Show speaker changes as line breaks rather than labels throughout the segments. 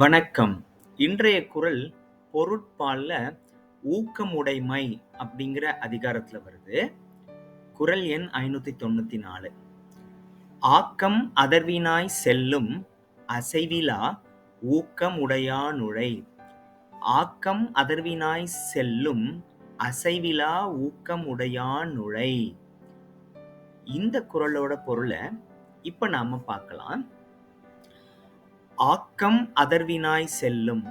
வணக்கம். இன்றைய குறள் பொருட்பால்ல ஊக்கமுடைமை அப்படிங்கிற அதிகாரத்துல வருது. குறள் எண் 594. ஆக்கம் அதர்வினாய் செல்லும் அசைவிலா ஊக்கமுடையானுழை. ஆக்கம் அதர்வினாய் செல்லும் அசைவிலா ஊக்கமுடையானுழை. இந்த குறளோட பொருள இப்ப நாம பார்க்கலாம். ஆக்கம் அதர்வினாய் செல்லும்.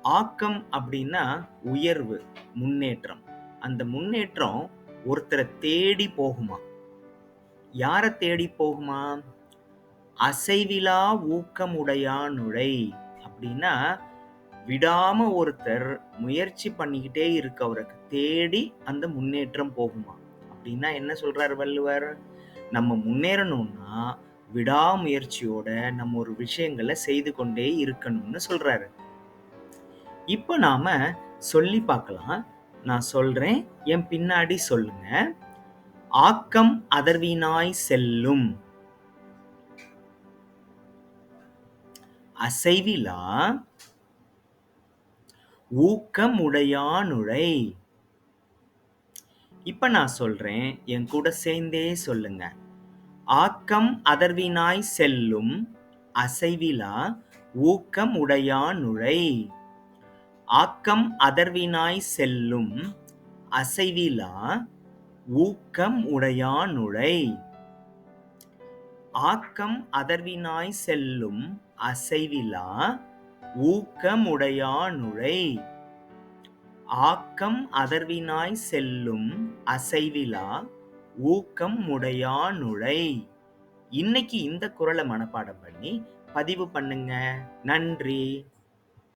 ஆக்கம் அப்படின்னா உயர்வு, முன்னேற்றம். அந்த முன்னேற்றம் ஒருத்தரை தேடி போகுமா? யார தேடி போகுமா? அசைவிலா ஊக்கமுடையானுழை. அப்படின்னா விடாம ஒருத்தர் முயற்சி பண்ணிக்கிட்டே இருக்கவருக்கு தேடி அந்த முன்னேற்றம் போகுமா? அப்படின்னா என்ன சொல்றாரு வள்ளுவர்? நம்ம முன்னேறணும்னா விடாமுயற்சியோட நம்ம ஒரு விஷயங்களை செய்து கொண்டே இருக்கணும்னு சொல்றாரு. இப்ப நாம சொல்லி பார்க்கலாம். நான் சொல்றேன், என் பின்னாடி சொல்லுங்க. ஆக்கம் அதர்வினாய் செல்லும் அசைவிலா ஊக்கமுடையானுழை. இப்ப நான் சொல்றேன், என் கூட சேர்ந்தே சொல்லுங்க. ஆக்கம் அதர்வினாய் செல்லும் அசைவிலா ஊக்கமுடையானுழை. ஆக்கம் அதர்வினாய் செல்லும் அசைவிலா ஊக்கம் உடையானுழை. ஆக்கம் அதர்வினாய் செல்லும் அசைவிலா ஊக்கமுடையானுழை. ஆக்கம் அதர்வினாய் செல்லும் அசைவிலா ஊக்கம் உடையானுழை. இன்னைக்கு இந்த குறளை மனப்பாடம் பண்ணி பதிவு பண்ணுங்க. நன்றி.